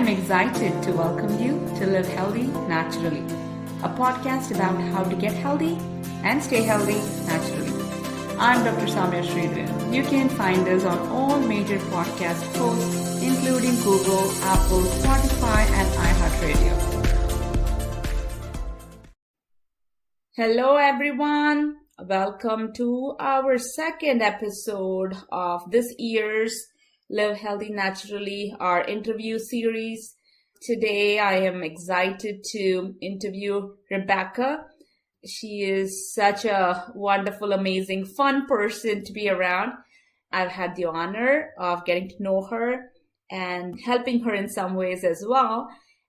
I'm excited to welcome you to Live Healthy Naturally, a podcast about how to get healthy and stay healthy naturally. I'm Dr. Sowmya. You can find us on all major podcast hosts, including Google, Apple, Spotify, and iHeartRadio. Hello, everyone. Welcome to our second episode of this year's Live Healthy Naturally, our interview series. Today, I am excited to interview Rebecca. She is such a wonderful, amazing, fun person to be around. I've had the honor of getting to know her and helping her in some ways as well.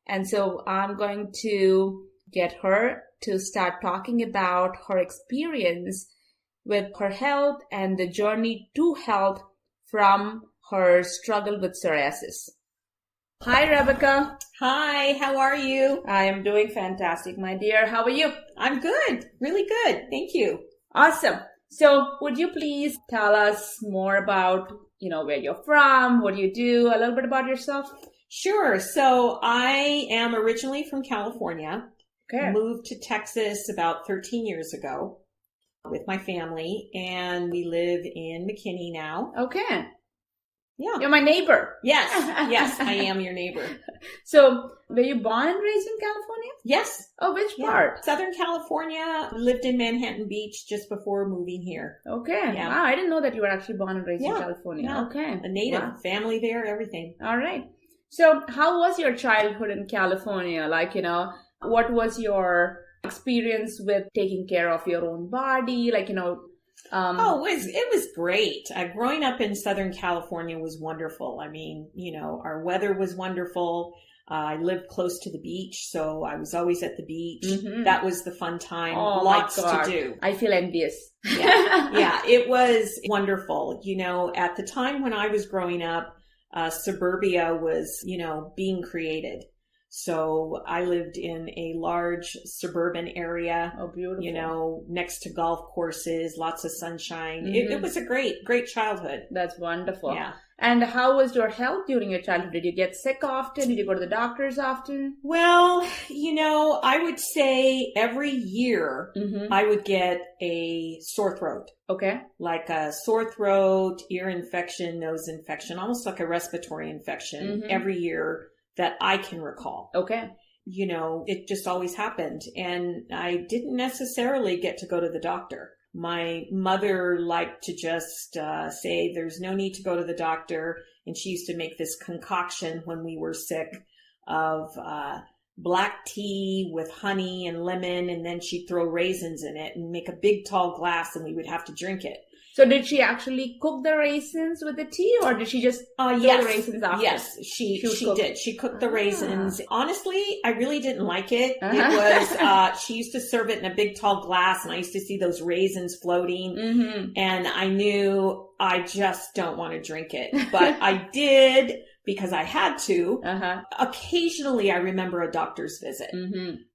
And so I'm going to get her to start talking about her experience with her health and the journey to health from her struggle with psoriasis. Hi, Rebecca. Hi, how are you? I am doing fantastic, my dear. How are you? I'm good. Really good. Thank you. Awesome. So would you please tell us more about, where you're from, what do you do, a little bit about yourself? Sure. So I am originally from California. Okay. Moved to Texas about 13 years ago with my family, and we live in McKinney now. Okay. Yeah. You're my neighbor. Yes. Yes, I am your neighbor. So, were you born and raised in California? Yes. Oh, which part? Southern California. Lived in Manhattan Beach just before moving here. Okay. Yeah. Wow, I didn't know that you were actually born and raised in Yeah. California. Yeah. Okay. A native. Wow. Family there, everything. All right. So, how was your childhood in California? What was your experience with taking care of your own body? It was great. Growing up in Southern California was wonderful. I mean, our weather was wonderful. I lived close to the beach, so I was always at the beach. Mm-hmm. That was the fun time. Oh, Lots my God. to do. I feel envious. Yeah, it was wonderful. At the time when I was growing up, suburbia was, being created. So I lived in a large suburban area. Oh, beautiful. Next to golf courses, lots of sunshine. Mm-hmm. It was a great childhood. That's wonderful. Yeah. And how was your health during your childhood? Did you get sick often? Did you go to the doctors often? Well, I would say every year I would get a sore throat. Okay. Like a sore throat, ear infection, nose infection, almost like a respiratory infection every year that I can recall. Okay. It just always happened. And I didn't necessarily get to go to the doctor. My mother liked to just say there's no need to go to the doctor. And she used to make this concoction when we were sick of black tea with honey and lemon. And then she'd throw raisins in it and make a big tall glass and we would have to drink it. So did she actually cook the raisins with the tea, or did she just throw the raisins after? Yes, she did. She cooked the raisins. Honestly, I really didn't like it. Uh-huh. It was, she used to serve it in a big tall glass, and I used to see those raisins floating, and I knew I just don't want to drink it. But I did because I had to. Occasionally, I remember a doctor's visit.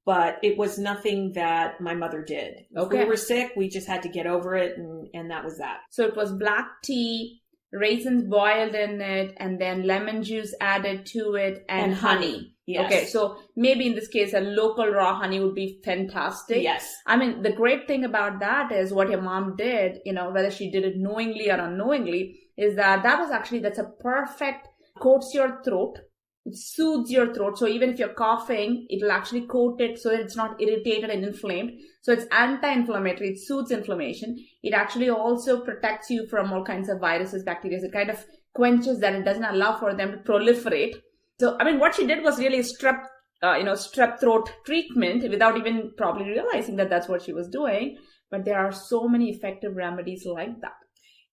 But it was nothing that my mother did. If we were sick, we just had to get over it, and that was that. So it was black tea, raisins boiled in it, and then lemon juice added to it, and honey. Yes. Okay, so maybe in this case, a local raw honey would be fantastic. Yes. I mean, the great thing about that is what your mom did, whether she did it knowingly or unknowingly, is that's a perfect, coats your throat. It soothes your throat. So even if you're coughing, it'll actually coat it so that it's not irritated and inflamed. So it's anti-inflammatory. It soothes inflammation. It actually also protects you from all kinds of viruses, bacteria. It kind of quenches that. It doesn't allow for them to proliferate. So, I mean, what she did was really strep throat treatment without even probably realizing that that's what she was doing. But there are so many effective remedies like that.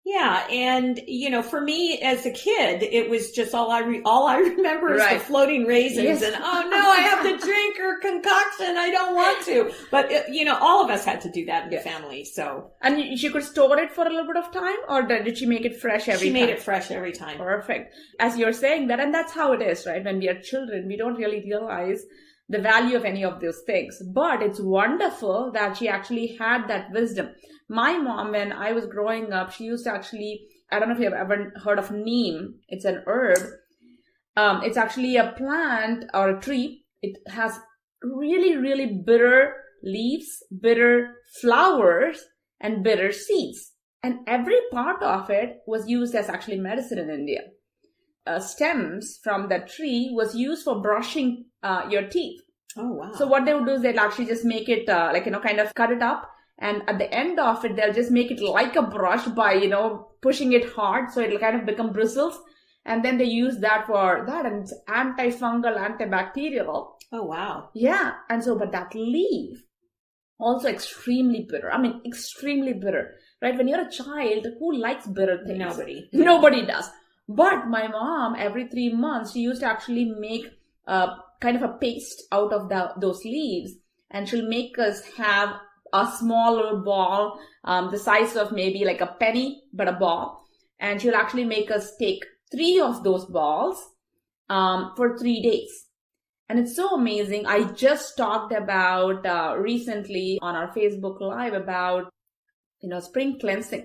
Yeah, and for me as a kid, it was just all I remember is the floating raisins, and oh no, I have to drink her concoction. I don't want to, but all of us had to do that in the family. So, and she could store it for a little bit of time, or did she make it fresh every time? She made it fresh every time. Perfect. As you're saying that, and that's how it is, right? When we are children, we don't really realize the value of any of those things. But it's wonderful that she actually had that wisdom. My mom, when I was growing up, she used to actually, I don't know if you've ever heard of neem. It's an herb. It's actually a plant or a tree. It has really, really bitter leaves, bitter flowers, and bitter seeds. And every part of it was used as actually medicine in India. Stems from that tree was used for brushing your teeth. Oh, wow. So what they would do is they'll actually just make it kind of cut it up. And at the end of it, they'll just make it like a brush by, pushing it hard. So it'll kind of become bristles. And then they use that for that. And it's antifungal, antibacterial. Oh, wow. Yeah. And so, but that leaf, also extremely bitter. I mean, extremely bitter, right? When you're a child, who likes bitter things? Nobody. Nobody does. But my mom, every 3 months, she used to actually make kind of a paste out of those leaves. And she'll make us have a small little ball, the size of maybe like a penny, but a ball. And she'll actually make us take 3 of those balls for 3 days. And it's so amazing. I just talked about recently on our Facebook Live about, spring cleansing.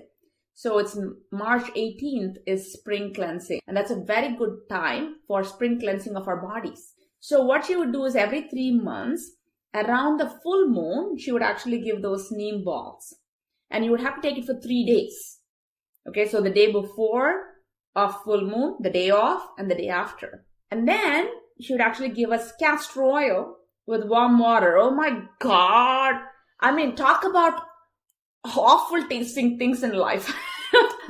So it's March 18th is spring cleansing. And that's a very good time for spring cleansing of our bodies. So what she would do is every 3 months, around the full moon, she would actually give those neem balls. And you would have to take it for 3 days. Okay, so the day before of full moon, the day off, and the day after. And then she would actually give us castor oil with warm water. Oh my God. I mean, talk about awful tasting things in life.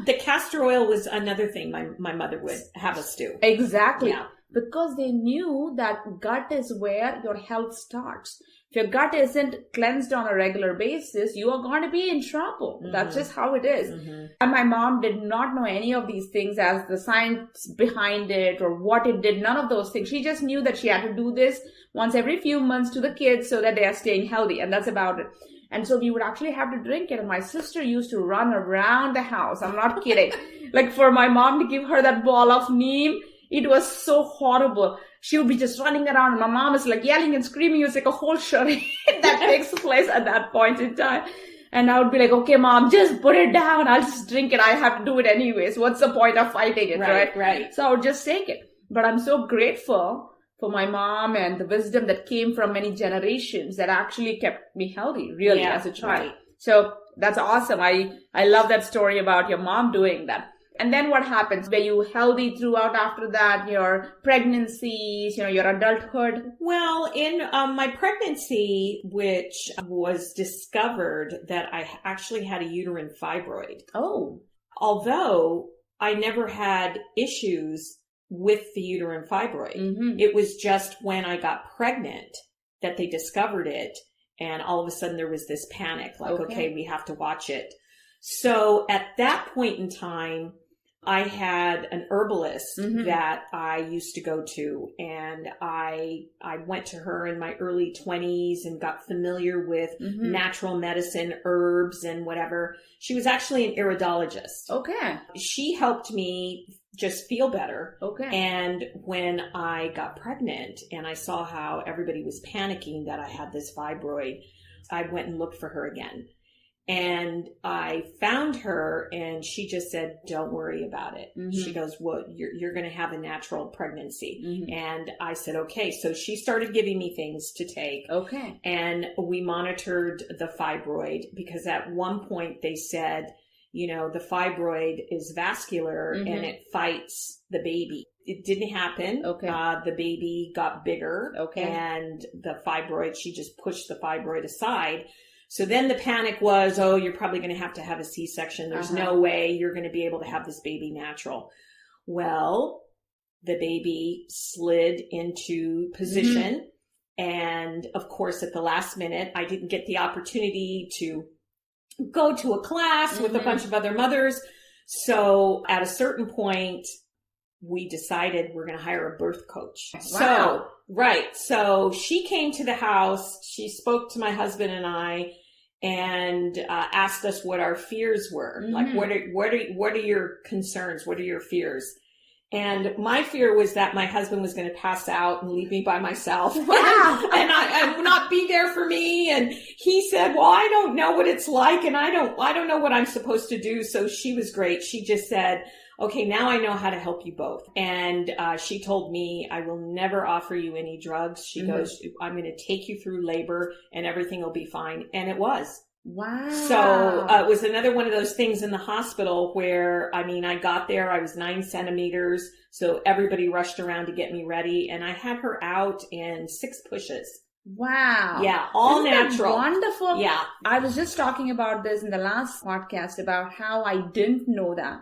The castor oil was another thing my mother would have us do. Exactly. Yeah. Because they knew that gut is where your health starts. If your gut isn't cleansed on a regular basis, you are going to be in trouble. Mm-hmm. That's just how it is. Mm-hmm. And my mom did not know any of these things as the science behind it or what it did. None of those things. She just knew that she had to do this once every few months to the kids so that they are staying healthy. And that's about it. And so we would actually have to drink it. And my sister used to run around the house. I'm not kidding. Like for my mom to give her that ball of neem, it was so horrible. She would be just running around and my mom is like yelling and screaming. It was like a whole charade that takes place at that point in time. And I would be like, okay, mom, just put it down. I'll just drink it. I have to do it anyways. What's the point of fighting it, right? Right. So I would just take it. But I'm so grateful for my mom and the wisdom that came from many generations that actually kept me healthy, really, as a child. Right. So that's awesome. I love that story about your mom doing that. And then what happens? Were you healthy throughout after that, your pregnancies, your adulthood? Well, in my pregnancy, which was discovered that I actually had a uterine fibroid. Oh. Although I never had issues with the uterine fibroid. Mm-hmm. It was just when I got pregnant that they discovered it. And all of a sudden there was this panic, like, okay, we have to watch it. So at that point in time, I had an herbalist that I used to go to, and I went to her in my early 20s and got familiar with natural medicine, herbs and whatever. She was actually an iridologist. Okay. She helped me just feel better. Okay. And when I got pregnant and I saw how everybody was panicking that I had this fibroid, I went and looked for her again. And I found her and she just said, don't worry about it. Mm-hmm. She goes, well, you're going to have a natural pregnancy. Mm-hmm. And I said, okay. So she started giving me things to take. Okay. And we monitored the fibroid because at one point they said, the fibroid is vascular and it fights the baby. It didn't happen. Okay. The baby got bigger. Okay. And the fibroid, she just pushed the fibroid aside. So then the panic was, oh, you're probably going to have a C-section. There's no way you're going to be able to have this baby natural. Well, the baby slid into position. And of course, at the last minute, I didn't get the opportunity to go to a class with a bunch of other mothers. So at a certain point, we decided we're going to hire a birth coach. Wow. So she came to the house. She spoke to my husband and I and asked us what our fears were. Like, what are your concerns? What are your fears? And my fear was that my husband was going to pass out and leave me by myself and I not be there for me. And he said, well, I don't know what it's like and I don't know what I'm supposed to do. So she was great. She just said, okay, now I know how to help you both. And she told me, I will never offer you any drugs. She goes, I'm going to take you through labor and everything will be fine. And it was. Wow. So it was another one of those things in the hospital where, I mean, I got there, I was 9 centimeters. So everybody rushed around to get me ready. And I had her out in 6 pushes. Wow. Yeah, all Isn't natural. that wonderful. Yeah. I was just talking about this in the last podcast about how I didn't know that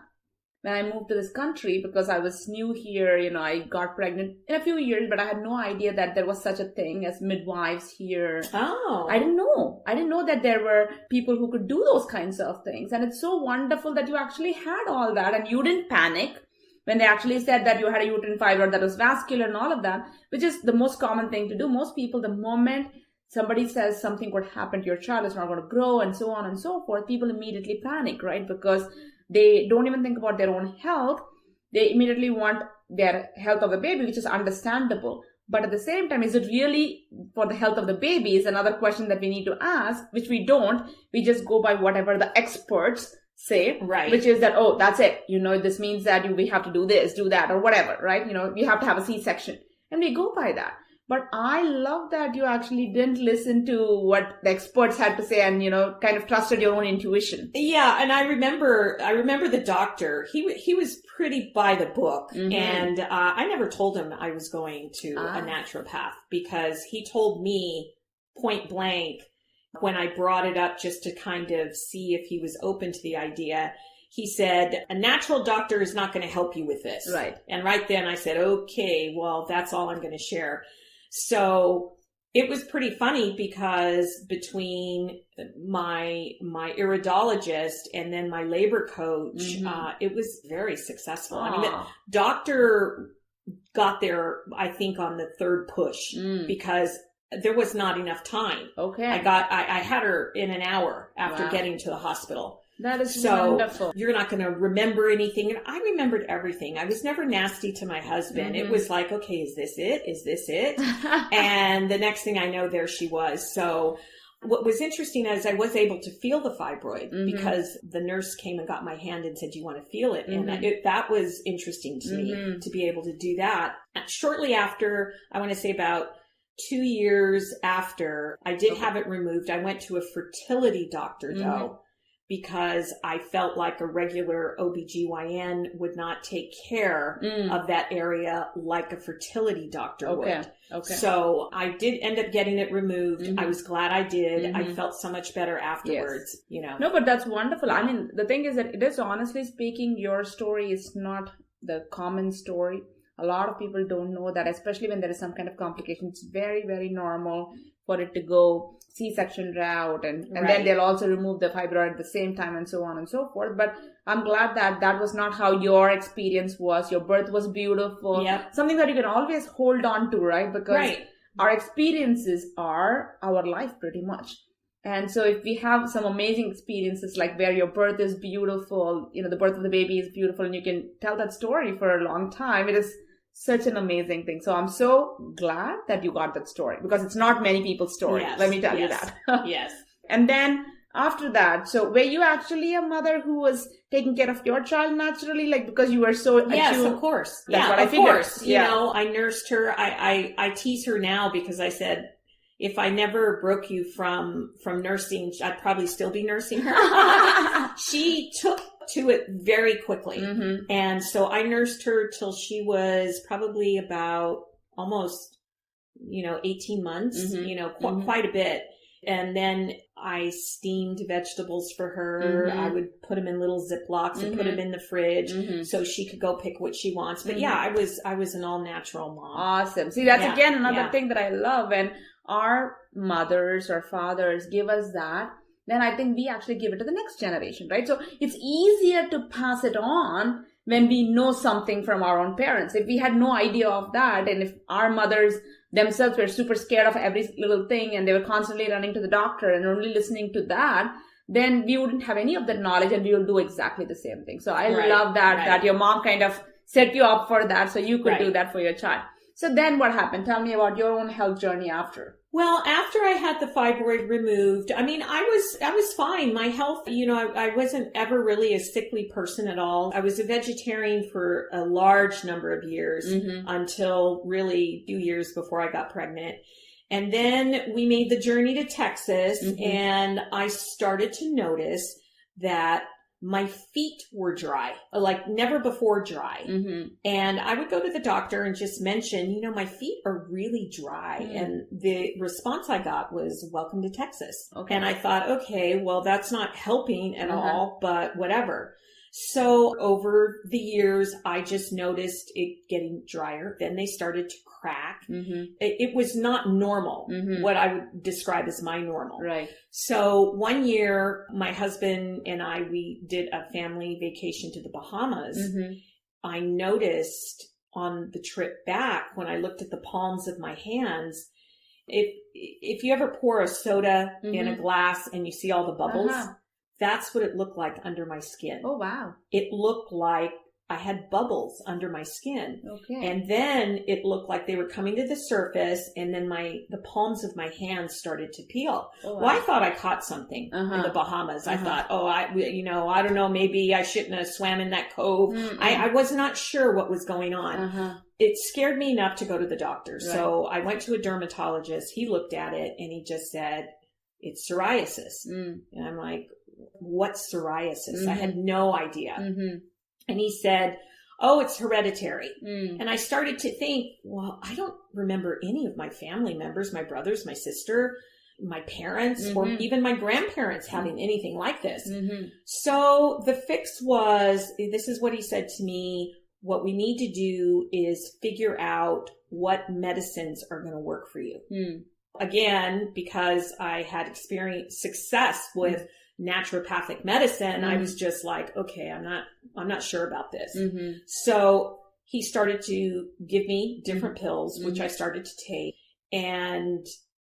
when I moved to this country, because I was new here. I got pregnant in a few years, but I had no idea that there was such a thing as midwives here. Oh. I didn't know that there were people who could do those kinds of things. And it's so wonderful that you actually had all that and you didn't panic when they actually said that you had a uterine fibroid that was vascular and all of that, which is the most common thing to do. Most people, the moment somebody says something could happen to your child, it's not going to grow and so on and so forth, people immediately panic, right? Because they don't even think about their own health. They immediately want their health of the baby, which is understandable. But at the same time, is it really for the health of the baby is another question that we need to ask, which we don't. We just go by whatever the experts say, right? Which is that, oh, that's it. This means that we have to do this, do that, or whatever, right? We have to have a C-section. And we go by that. But I love that you actually didn't listen to what the experts had to say and, kind of trusted your own intuition. Yeah. And I remember the doctor, he was pretty by the book. And I never told him I was going to a naturopath because he told me point blank when I brought it up just to kind of see if he was open to the idea. He said, a natural doctor is not going to help you with this. Right. And right then I said, okay, well, that's all I'm going to share. So it was pretty funny because between my iridologist and then my labor coach, it was very successful. I mean, the doctor got there, I think, on the 3rd push because there was not enough time. Okay. I had her in an hour after getting to the hospital. That is wonderful. You're not going to remember anything. And I remembered everything. I was never nasty to my husband. It was like, okay, is this it? Is this it? And the next thing I know, there she was. So what was interesting is I was able to feel the fibroid because the nurse came and got my hand and said, do you want to feel it? And that was interesting to me to be able to do that. Shortly after, I want to say about 2 years after, I did have it removed. I went to a fertility doctor though, because I felt like a regular OBGYN would not take care of that area like a fertility doctor would. Okay. So I did end up getting it removed. I was glad I did. I felt so much better afterwards, No, but that's wonderful. I mean, the thing is that it is, honestly speaking, your story is not the common story. A lot of people don't know that, especially when there is some kind of complication. It's very, very normal for it to go C-section route and then they'll also remove the fibroid at the same time and so on and so forth. But I'm glad that that was not how your experience was. Your birth was beautiful. Yep. Something that you can always hold on to, right? Because our experiences are our life pretty much. And so if we have some amazing experiences like where your birth is beautiful, the birth of the baby is beautiful and you can tell that story for a long time, it is such an amazing thing. So I'm so glad that you got that story because it's not many people's story. Let me tell you that. Yes. And then after that, so were you actually a mother who was taking care of your child naturally? Like because you were so Yes, of course. That's what I figured. Course. I nursed her. I tease her now because I said, if I never broke you from nursing, I'd probably still be nursing her. She took to it very quickly. And so I nursed her till she was probably about almost, 18 months, quite a bit. And then I steamed vegetables for her. I would put them in little Ziplocs and put them in the fridge so she could go pick what she wants. But I was an all natural mom. Awesome. See, that's again another thing that I love. And our mothers or fathers give us that, then I think we actually give it to the next generation, right? So it's easier to pass it on when we know something from our own parents. If we had no idea of that, and if our mothers themselves were super scared of every little thing and they were constantly running to the doctor and only listening to that, then we wouldn't have any of that knowledge and we will do exactly the same thing. So I love that your mom kind of set you up for that so you could do that for your child. So then what happened? Tell me about your own health journey after. Well, after I had the fibroid removed, I mean, I was fine. My health, I wasn't ever really a sickly person at all. I was a vegetarian for a large number of years until really 2 years before I got pregnant. And then we made the journey to Texas and I started to notice that my feet were dry, like never before dry. And I would go to the doctor and just mention, my feet are really dry. And the response I got was, welcome to Texas. Okay. And I thought, okay, well, that's not helping at all, but whatever. So over the years, I just noticed it getting drier. Then they started to crack. It was not normal, what I would describe as my normal. Right. So one year, my husband and I, we did a family vacation to the Bahamas. I noticed on the trip back, when I looked at the palms of my hands, if you ever pour a soda in a glass and you see all the bubbles, that's what it looked like under my skin. Oh, wow. It looked like I had bubbles under my skin. Okay. And then it looked like they were coming to the surface, and then the palms of my hands started to peel. Oh, wow. Well, I thought I caught something in the Bahamas. I thought, I don't know, maybe I shouldn't have swam in that cove. I was not sure what was going on. It scared me enough to go to the doctor. Right. So I went to a dermatologist. He looked at it and he just said, it's psoriasis. And I'm like, what's psoriasis? I had no idea. And he said, oh, it's hereditary. And I started to think, well, I don't remember any of my family members, my brothers, my sister, my parents, or even my grandparents having anything like this. So the fix was, this is what he said to me, what we need to do is figure out what medicines are going to work for you. Again, because I had experienced success with naturopathic medicine, I was just like, okay, I'm not sure about this. So he started to give me different pills, which I started to take. And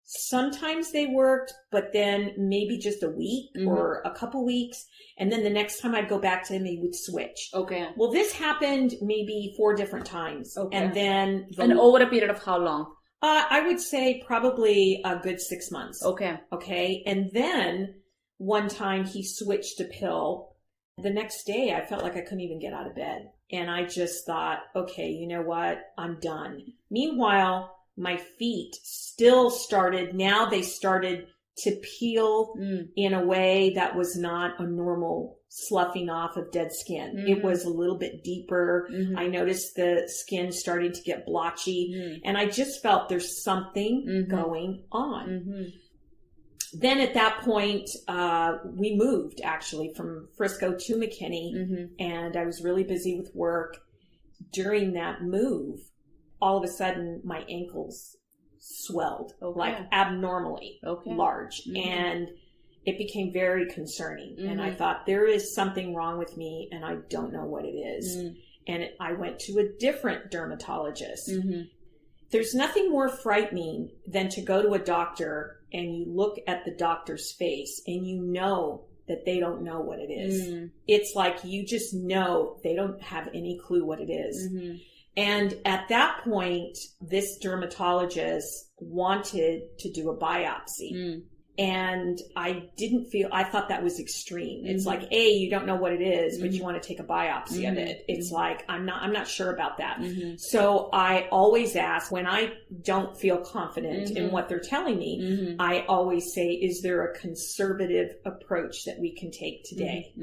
sometimes they worked, but then maybe just a week or a couple weeks. And then the next time I'd go back to him, he would switch. Okay. Well, this happened maybe 4 different times. Okay. And then... And over a period of how long? I would say probably a good 6 months. Okay. Okay. And then one time he switched a pill. The next day, I felt like I couldn't even get out of bed. And I just thought, okay, you know what? I'm done. Meanwhile, my feet still started, now they started to peel in a way that was not a normal sloughing off of dead skin. It was a little bit deeper. I noticed the skin starting to get blotchy. And I just felt there's something going on. Then at that point, we moved actually from Frisco to McKinney, and I was really busy with work. During that move, all of a sudden my ankles swelled like abnormally large, and it became very concerning. And I thought, there is something wrong with me and I don't know what it is. And I went to a different dermatologist. There's nothing more frightening than to go to a doctor and you look at the doctor's face and you know that they don't know what it is. It's like you just know they don't have any clue what it is. And at that point, this dermatologist wanted to do a biopsy. And I thought that was extreme. It's like, A, you don't know what it is, but you want to take a biopsy of it. It's like, I'm not sure about that. So I always ask, when I don't feel confident in what they're telling me, I always say, is there a conservative approach that we can take today?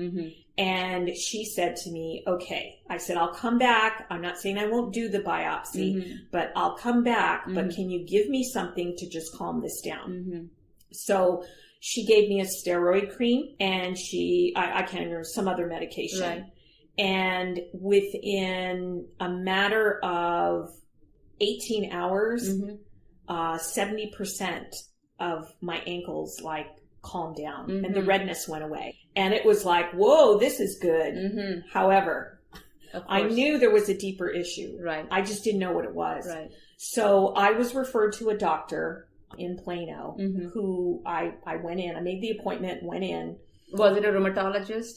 And she said to me, okay. I said, I'll come back. I'm not saying I won't do the biopsy, but I'll come back. But can you give me something to just calm this down? So she gave me a steroid cream, and I can't remember, some other medication. Right. And within a matter of 18 hours, 70% of my ankles calmed down and the redness went away. And it was like, whoa, this is good. However, I knew there was a deeper issue. Right. I just didn't know what it was. Right. So I was referred to a doctor in Plano who I went in. I made the appointment, went in. Was it a rheumatologist?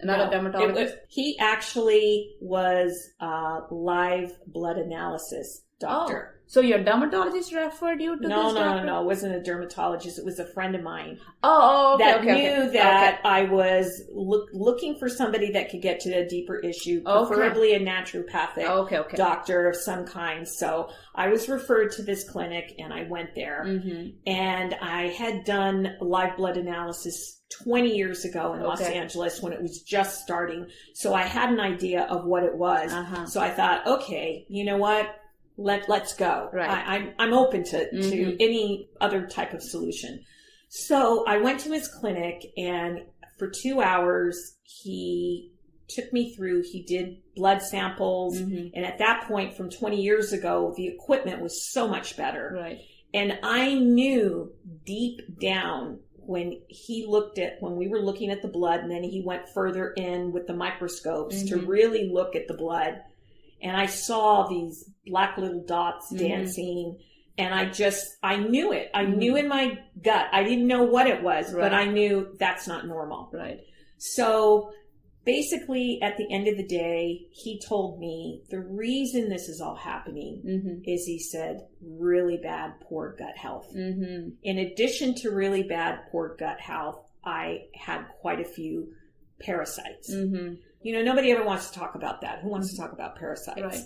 Another dermatologist? He actually was a live blood analysis doctor. Oh, so your dermatologist referred you to this doctor? No. It wasn't a dermatologist. It was a friend of mine. Okay. Knew that I was looking for somebody that could get to a deeper issue, preferably a naturopathic doctor of some kind. So I was referred to this clinic and I went there. And I had done live blood analysis 20 years ago in Los Angeles when it was just starting. So I had an idea of what it was. So I thought, okay, you know what? Let's go. Right. I'm open to any other type of solution. So I went to his clinic, and for 2 hours, he took me through. He did blood samples. And at that point, from 20 years ago, the equipment was so much better. Right. And I knew deep down when we were looking at the blood, and then he went further in with the microscopes to really look at the blood. And I saw these black little dots dancing, and I knew it. I knew in my gut. I didn't know what it was, but I knew that's not normal. Right. So basically, at the end of the day, he told me the reason this is all happening is, he said, really bad, poor gut health. In addition to really bad, poor gut health, I had quite a few parasites. You know, nobody ever wants to talk about that. Who wants to talk about parasites? Right.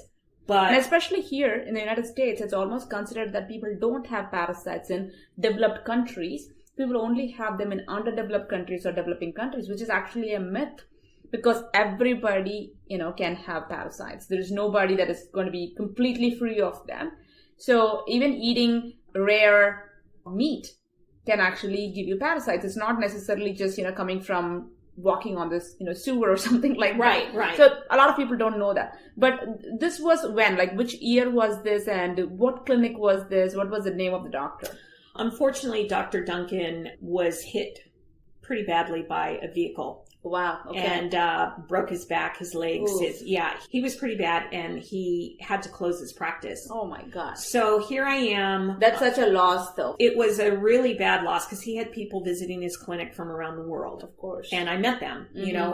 But and especially here in the United States, it's almost considered that people don't have parasites in developed countries. People only have them in underdeveloped countries or developing countries, which is actually a myth, because everybody, can have parasites. There is nobody that is going to be completely free of them. So even eating rare meat can actually give you parasites. It's not necessarily just, coming from walking on this, sewer or something like that. Right. So a lot of people don't know that. But this was when, which year was this, and what clinic was this? What was the name of the doctor? Unfortunately, Dr. Duncan was hit pretty badly by a vehicle. Wow. Okay. And broke his back, his legs. He was pretty bad, and he had to close his practice. Oh my God. So here I am. That's such a loss, though. It was a really bad loss, because he had people visiting his clinic from around the world. Of course. And I met them.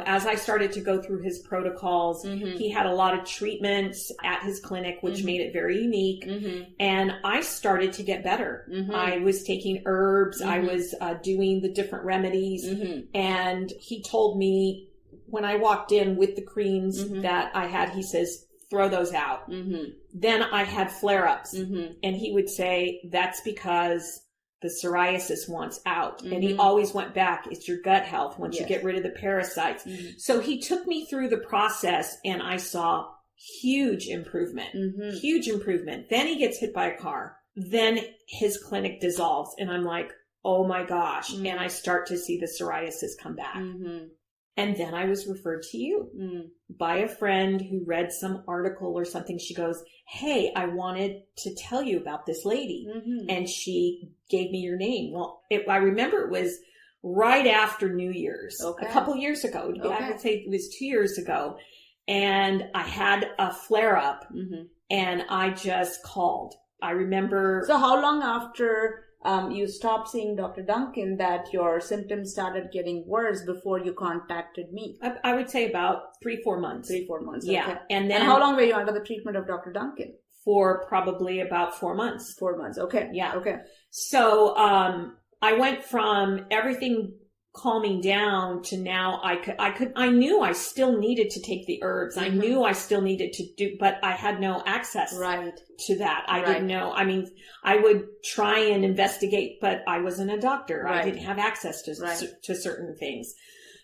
As I started to go through his protocols, he had a lot of treatments at his clinic, which made it very unique. And I started to get better. I was taking herbs. I was doing the different remedies. And he told me when I walked in with the creams that I had, he says, throw those out. Then I had flare-ups, and he would say, that's because the psoriasis wants out. And he always went back, it's your gut health once you get rid of the parasites. So he took me through the process, and I saw huge improvement. Then he gets hit by a car. Then his clinic dissolves, and I'm like, oh my gosh. And I start to see the psoriasis come back. And then I was referred to you by a friend who read some article or something. She goes, hey, I wanted to tell you about this lady. And she gave me your name. Well, I remember it was right after New Year's, a couple years ago. I would say it was 2 years ago. And I had a flare up, and I just called. I remember. So how long after you stopped seeing Dr. Duncan that your symptoms started getting worse before you contacted me? I would say about 3-4 months. 3-4 months. Yeah. Okay. And how long were you under the treatment of Dr. Duncan? For probably about 4 months. 4 months. Okay. Yeah. Okay. So, I went from everything calming down to now I knew I still needed to take the herbs. I knew I still needed to do, but I had no access to that. I didn't know. I mean, I would try and investigate, but I wasn't a doctor. I didn't have access to certain things.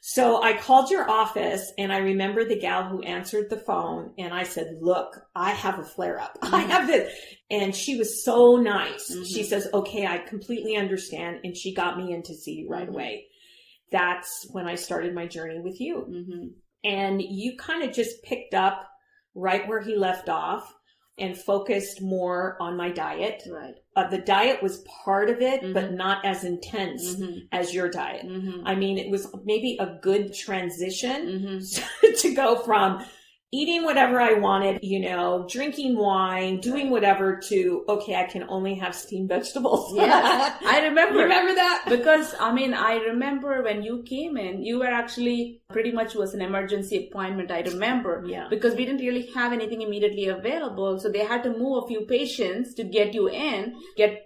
So I called your office, and I remember the gal who answered the phone, and I said, look, I have a flare up. I have this. And she was so nice. She says, okay, I completely understand. And she got me in to see you right away. That's when I started my journey with you. And you kind of just picked up right where he left off and focused more on my diet. The diet was part of it, but not as intense as your diet. I mean, it was maybe a good transition to go from eating whatever I wanted, drinking wine, doing whatever to, okay, I can only have steamed vegetables. Yes, I remember. You remember that? Because, I remember when you came in, you were actually pretty much was an emergency appointment, I remember. Yeah. Because we didn't really have anything immediately available. So they had to move a few patients to get you in.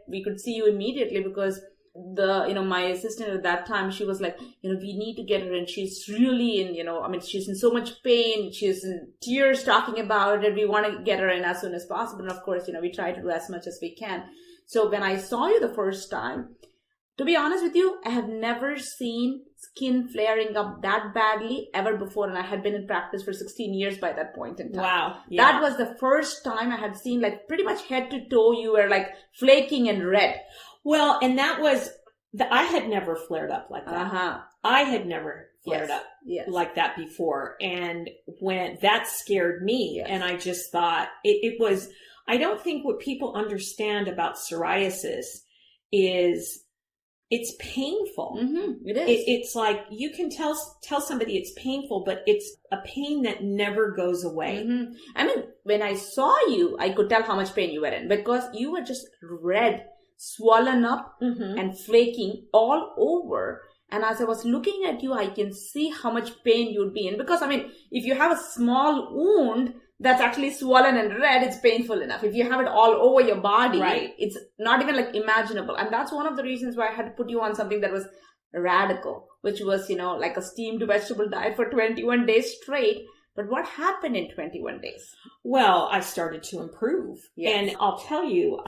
We could see you immediately because my assistant at that time, she was like, we need to get her in. She's really in, she's in so much pain. She's in tears talking about it. We want to get her in as soon as possible. And of course, we try to do as much as we can. So when I saw you the first time, to be honest with you, I have never seen skin flaring up that badly ever before. And I had been in practice for 16 years by that point in time. Wow. Yeah. That was the first time I had seen like pretty much head to toe, you were like flaking and red. Well, and that was, I had never flared up like that. Uh-huh. I had never flared up like that before. And when that scared me, and I just thought it was, I don't think what people understand about psoriasis is it's painful. Mm-hmm. It is. It's like you can tell somebody it's painful, but it's a pain that never goes away. Mm-hmm. When I saw you, I could tell how much pain you were in because you were just red, swollen up and flaking all over. And as I was looking at you, I can see how much pain you'd be in. Because, if you have a small wound that's actually swollen and red, it's painful enough. If you have it all over your body, it's not even like imaginable. And that's one of the reasons why I had to put you on something that was radical, which was, like a steamed vegetable diet for 21 days straight. But what happened in 21 days? Well, I started to improve. Yes. And I'll tell you,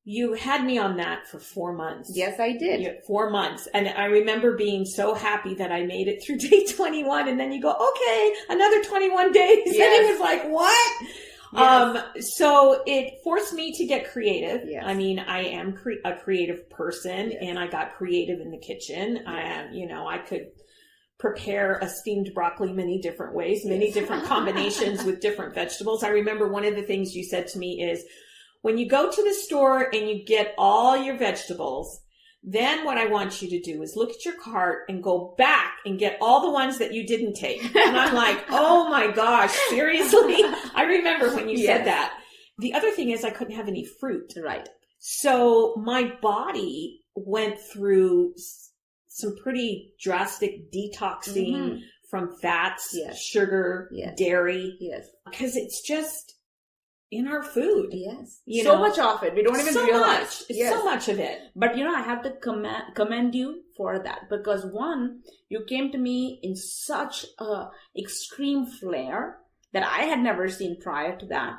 you had me on that for 4 months. Yes, I did. 4 months. And I remember being so happy that I made it through day 21. And then you go, okay, another 21 days. Yes. And it was like, what? Yes. So it forced me to get creative. Yes. I am a creative person and I got creative in the kitchen. I could prepare a steamed broccoli many different ways, many different combinations with different vegetables. I remember one of the things you said to me is, when you go to the store and you get all your vegetables, then what I want you to do is look at your cart and go back and get all the ones that you didn't take. And I'm like, oh my gosh, seriously? I remember when you said that. The other thing is I couldn't have any fruit. Right. So my body went through some pretty drastic detoxing from fats, sugar, dairy. Yes. Because it's just in our food. Yes. So much of it. We don't even realize. So much of it. But I have to commend you for that because one, you came to me in such a extreme flare that I had never seen prior to that.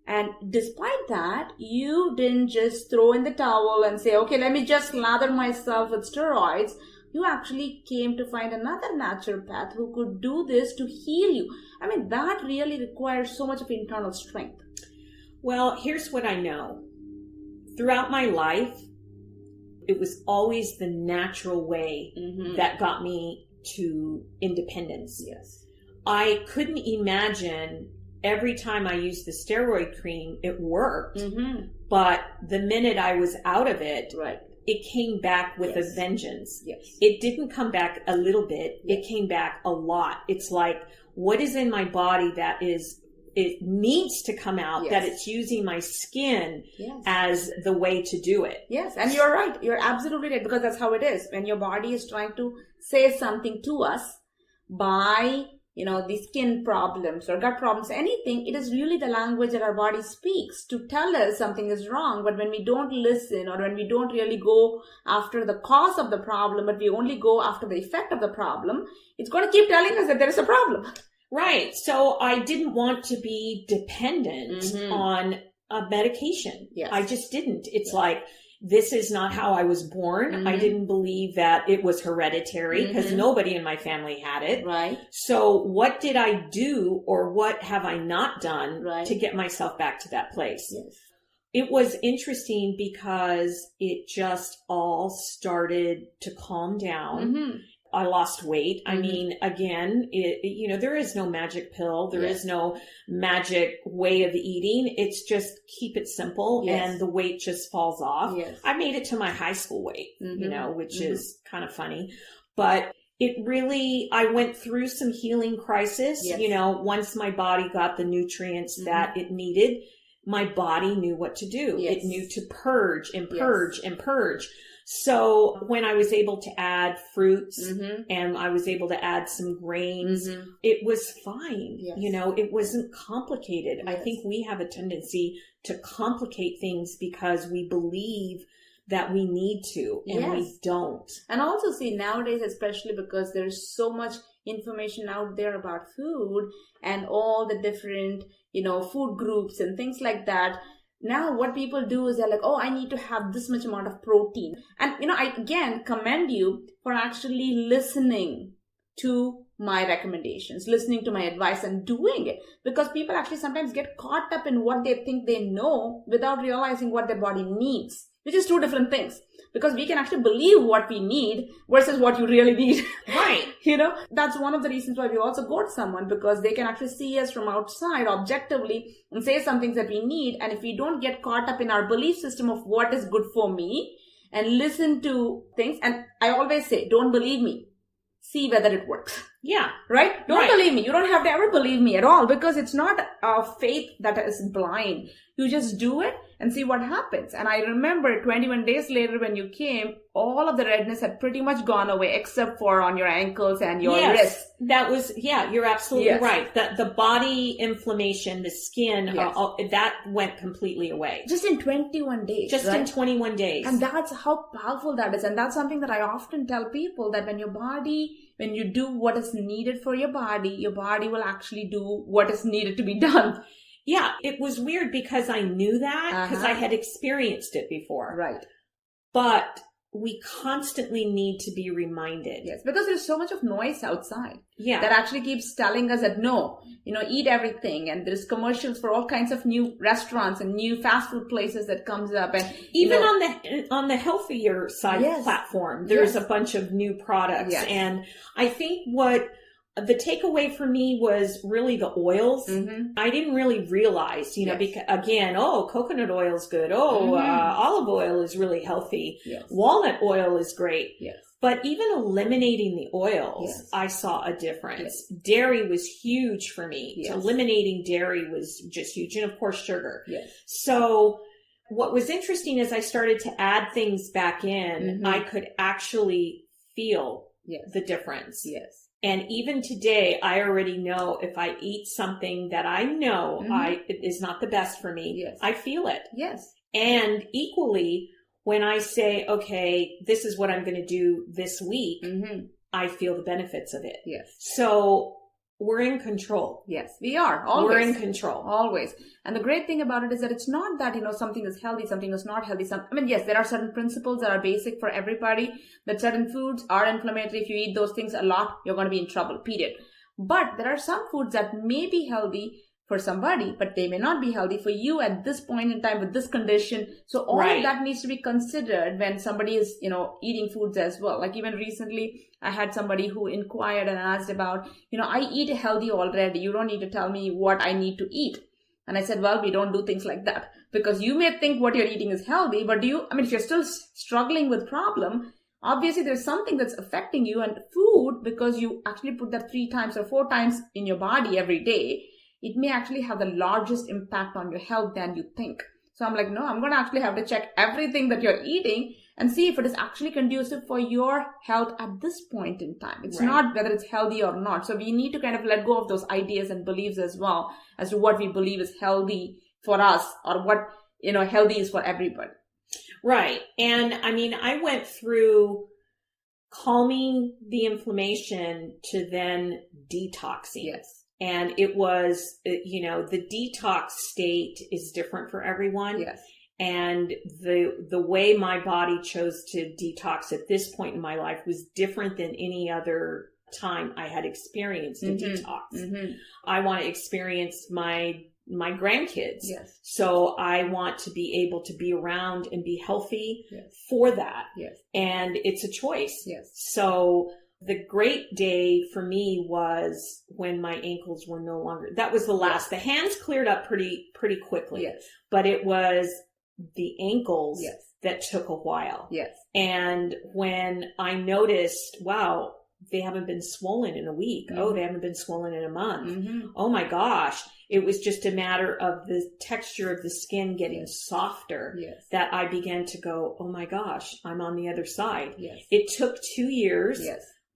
And despite that, you didn't just throw in the towel and say, okay, let me just lather myself with steroids. You actually came to find another naturopath who could do this to heal you. That really requires so much of internal strength. Well, here's what I know. Throughout my life, it was always the natural way that got me to independence. Yes. I couldn't imagine every time I used the steroid cream, it worked. But the minute I was out of it, it came back with a vengeance. Yes. It didn't come back a little bit. It came back a lot. It's like, what is in my body that it needs to come out, that it's using my skin as the way to do it. Yes, and you're right. You're absolutely right because that's how it is. When your body is trying to say something to us by, the skin problems or gut problems, anything, it is really the language that our body speaks to tell us something is wrong. But when we don't listen or when we don't really go after the cause of the problem, but we only go after the effect of the problem, it's going to keep telling us that there is a problem. Right. So I didn't want to be dependent on a medication. Yes. I just didn't. It's like, this is not how I was born. I didn't believe that it was hereditary because nobody in my family had it. Right. So what did I do or what have I not done to get myself back to that place? Yes. It was interesting because it just all started to calm down. I lost weight. Again, there is no magic pill. There is no magic way of eating. It's just keep it simple and the weight just falls off. Yes. I made it to my high school weight, which is kind of funny, but I went through some healing crisis. Yes. Once my body got the nutrients that it needed, my body knew what to do. Yes. It knew to purge and purge and purge. So when I was able to add fruits and I was able to add some grains, it was fine. Yes. It wasn't complicated. Yes. I think we have a tendency to complicate things because we believe that we need to, and we don't. And also see nowadays, especially because there's so much information out there about food and all the different, food groups and things like that. Now what people do is they're like, oh, I need to have this much amount of protein. And, I again commend you for actually listening to my recommendations, listening to my advice and doing it, because people actually sometimes get caught up in what they think they know without realizing what their body needs, which is two different things, because we can actually believe what we need versus what you really need. Right. That's one of the reasons why we also go to someone, because they can actually see us from outside objectively and say some things that we need. And if we don't get caught up in our belief system of what is good for me and listen to things, and I always say, don't believe me. See whether it works. Yeah. Right? Don't believe me. You don't have to ever believe me at all, because it's not a faith that is blind. You just do it and see what happens. And I remember 21 days later when you came, all of the redness had pretty much gone away except for on your ankles and your wrists. That was, you're absolutely right. The body inflammation, the skin, that went completely away. Just in 21 days. Just in 21 days. And that's how powerful that is. And that's something that I often tell people, that when you do what is needed for your body will actually do what is needed to be done. Yeah, it was weird because I knew that because I had experienced it before. Right. But we constantly need to be reminded. Yes, because there's so much of noise outside. Yeah. That actually keeps telling us that no, eat everything. And there's commercials for all kinds of new restaurants and new fast food places that comes up. And even on the healthier side platform, there's a bunch of new products. Yes. And I think what the takeaway for me was really the oils. I didn't really realize, because again, coconut oil is good. Olive oil is really healthy. Yes. Walnut oil is great. Yes. But even eliminating the oils, I saw a difference. Yes. Dairy was huge for me. Yes. Eliminating dairy was just huge. And of course, sugar. Yes. So what was interesting is I started to add things back in. I could actually feel the difference. Yes. And even today, I already know if I eat something that I know it is not the best for me, I feel it. Yes. And equally, when I say, okay, this is what I'm going to do this week, I feel the benefits of it. Yes. So we're in control. Yes, we are. Always. We're in control. Always. And the great thing about it is that it's not that, something is healthy, something is not healthy. Yes, there are certain principles that are basic for everybody, that certain foods are inflammatory. If you eat those things a lot, you're going to be in trouble, period. But there are some foods that may be healthy for somebody, but they may not be healthy for you at this point in time with this condition. So all of that needs to be considered when somebody is, eating foods as well. Like even recently, I had somebody who inquired and asked about, I eat healthy already. You don't need to tell me what I need to eat. And I said, well, we don't do things like that, because you may think what you're eating is healthy, but if you're still struggling with problem, obviously there's something that's affecting you. And food, because you actually put that 3 times or 4 times in your body every day, it may actually have the largest impact on your health than you think. So I'm like, no, I'm going to actually have to check everything that you're eating and see if it is actually conducive for your health at this point in time. It's not whether it's healthy or not. So we need to kind of let go of those ideas and beliefs as well as to what we believe is healthy for us, or what, healthy is for everybody. Right. And I went through calming the inflammation to then detoxing. Yes. And it was, the detox state is different for everyone. Yes. And the way my body chose to detox at this point in my life was different than any other time I had experienced a detox. I want to experience my grandkids. Yes. So I want to be able to be around and be healthy for that. Yes. And it's a choice. Yes. So the great day for me was when my ankles were no longer, that was the last, the hands cleared up pretty quickly, but it was the ankles that took a while. Yes. And when I noticed, wow, they haven't been swollen in a week. Mm-hmm. Oh, they haven't been swollen in a month. Mm-hmm. Oh my gosh. It was just a matter of the texture of the skin getting softer that I began to go, oh my gosh, I'm on the other side. Yes. It took 2 years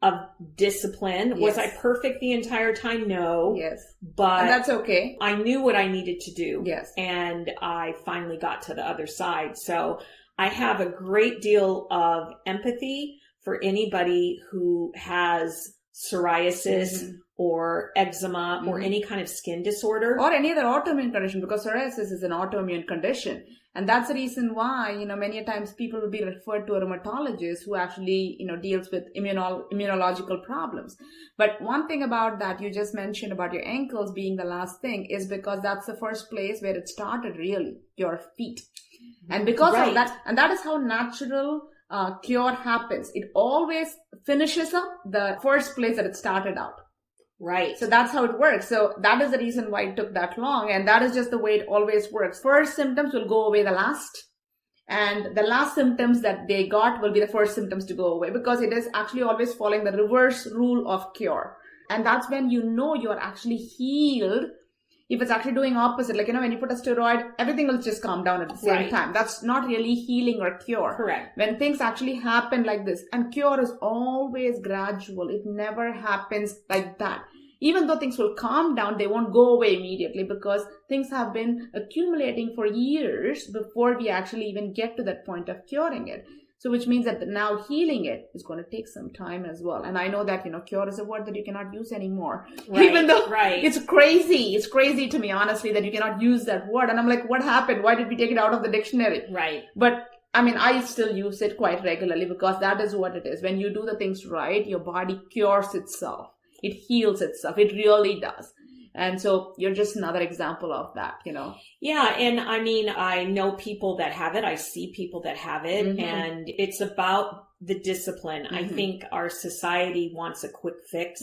of discipline. Yes. Was I perfect the entire time? No. Yes. But and that's okay. I knew what I needed to do. Yes. And I finally got to the other side. So I have a great deal of empathy for anybody who has psoriasis or eczema or any kind of skin disorder. Or any other autoimmune condition, because psoriasis is an autoimmune condition. And that's the reason why, many times people will be referred to a rheumatologist who actually, deals with immunological problems. But one thing about that you just mentioned about your ankles being the last thing is because that's the first place where it started, really, your feet. And because of that, and that is how natural cure happens. It always finishes up the first place that it started out. Right. So that's how it works. So that is the reason why it took that long. And that is just the way it always works. First symptoms will go away the last. And the last symptoms that they got will be the first symptoms to go away, because it is actually always following the reverse rule of cure. And that's when you are actually healed. If it's actually doing opposite, like, when you put a steroid, everything will just calm down at the same time. That's not really healing or cure. Correct. When things actually happen like this, and cure is always gradual. It never happens like that. Even though things will calm down, they won't go away immediately, because things have been accumulating for years before we actually even get to that point of curing it. So which means that now healing it is going to take some time as well. And I know that, cure is a word that you cannot use anymore. Right, even though right. It's crazy. It's crazy to me, honestly, that you cannot use that word. And I'm like, what happened? Why did we take it out of the dictionary? Right. But I still use it quite regularly, because that is what it is. When you do the things right, your body cures itself. It heals itself. It really does. And so you're just another example of that, Yeah. And I know people that have it. I see people that have it. And it's about the discipline. I think our society wants a quick fix.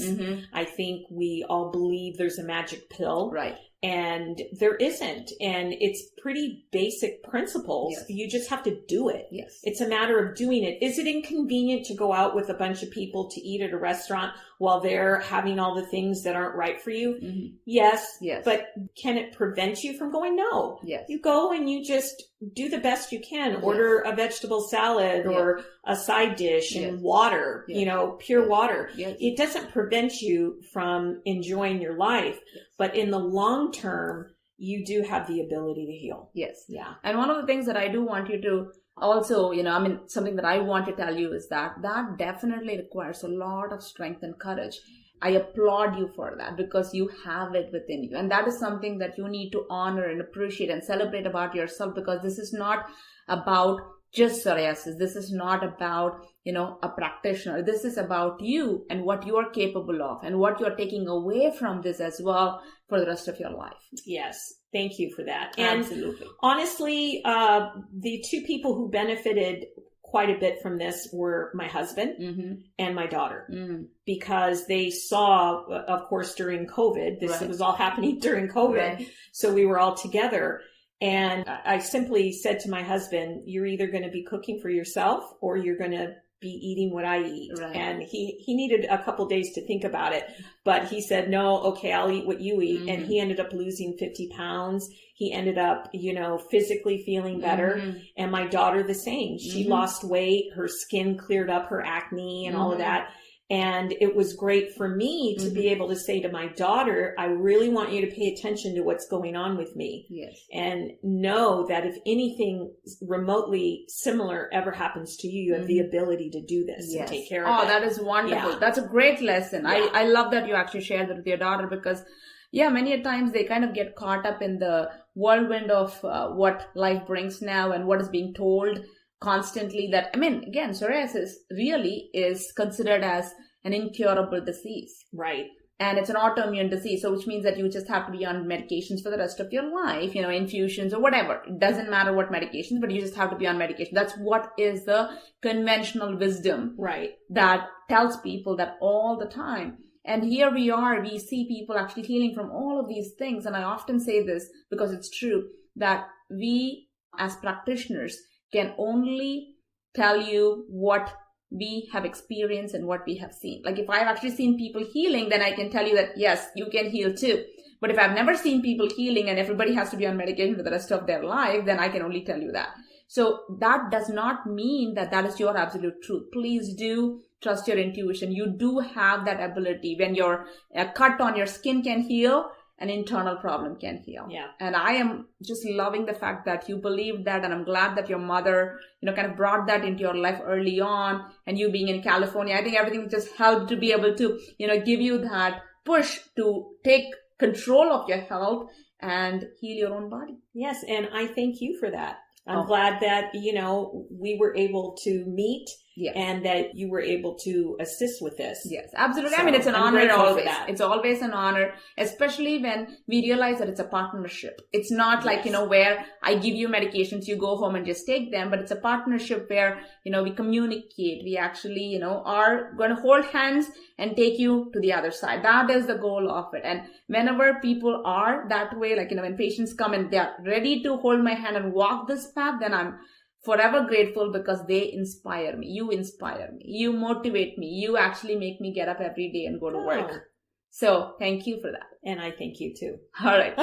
I think we all believe there's a magic pill. Right. And there isn't. And it's pretty basic principles. Yes. You just have to do it. Yes. It's a matter of doing it. Is it inconvenient to go out with a bunch of people to eat at a restaurant while they're having all the things that aren't right for you? Yes. Yes. But can it prevent you from going? No. Yes. You go and you just do the best you can. Order a vegetable salad or a side dish and water, pure water. Yes. It doesn't prevent you from enjoying your life, but in the long term, you do have the ability to heal. Yes. Yeah. And one of the things that I do want you to also, something that I want to tell you is that definitely requires a lot of strength and courage. I applaud you for that, because you have it within you. And that is something that you need to honor and appreciate and celebrate about yourself, because this is not about just psoriasis. This is not about, a practitioner. This is about you and what you are capable of and what you're taking away from this as well for the rest of your life. Yes. Thank you for that. And absolutely. Honestly, the two people who benefited quite a bit from this were my husband and my daughter, because they saw, of course, during COVID, this was all happening during COVID. Right. So we were all together. And I simply said to my husband, you're either going to be cooking for yourself or you're going to be eating what I eat. Right. And he needed a couple days to think about it, but he said, no, okay, I'll eat what you eat. And he ended up losing 50 pounds. He ended up, physically feeling better. And my daughter, the same. She lost weight, her skin cleared up, her acne and all of that. And it was great for me to be able to say to my daughter, I really want you to pay attention to what's going on with me. Yes. And know that if anything remotely similar ever happens to you, you have the ability to do this and take care of it. Oh, that is wonderful. Yeah. That's a great lesson. Yeah. I love that you actually shared that with your daughter, because many a times they kind of get caught up in the whirlwind of what life brings now and what is being told constantly that, again, psoriasis really is considered as an incurable disease. Right. And it's an autoimmune disease. So which means that you just have to be on medications for the rest of your life, infusions or whatever. It doesn't matter what medications, but you just have to be on medication. That's what is the conventional wisdom. Right. That tells people that all the time. And here we are, we see people actually healing from all of these things. And I often say this because it's true, that we as practitioners can only tell you what we have experienced and what we have seen. Like if I've actually seen people healing, then I can tell you that, yes, you can heal too. But if I've never seen people healing and everybody has to be on medication for the rest of their life, then I can only tell you that. So that does not mean that that is your absolute truth. Please do trust your intuition. You do have that ability. When your cut on your skin can heal, an internal problem can heal. Yeah. And I am just loving the fact that you believe that, and I'm glad that your mother, kind of brought that into your life early on, and you being in California, I think everything just helped to be able to, give you that push to take control of your health and heal your own body. Yes, and I thank you for that. I'm glad that, we were able to meet. Yes. And that you were able to assist with this. Yes, absolutely. So, it's an honor always. It's always an honor, especially when we realize that it's a partnership. It's not like, where I give you medications, you go home and just take them, but it's a partnership where, we communicate. We actually, are going to hold hands and take you to the other side. That is the goal of it. And whenever people are that way, like, when patients come and they're ready to hold my hand and walk this path, then I'm forever grateful because they inspire me. You inspire me. You motivate me. You actually make me get up every day and go to work. So thank you for that. And I thank you too. All right.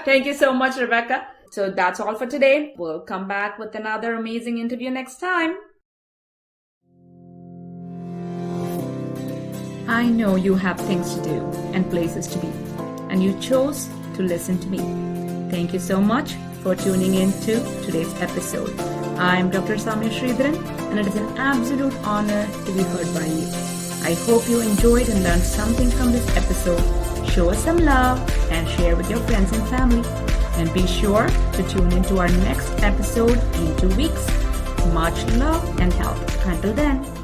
Thank you so much, Rebecca. So that's all for today. We'll come back with another amazing interview next time. I know you have things to do and places to be, and you chose to listen to me. Thank you so much for tuning in to today's episode. I'm Dr. Sowmya Sridharan, and it is an absolute honor to be heard by you. I hope you enjoyed and learned something from this episode. Show us some love and share with your friends and family. And be sure to tune into our next episode in 2 weeks. Much love and health. Until then.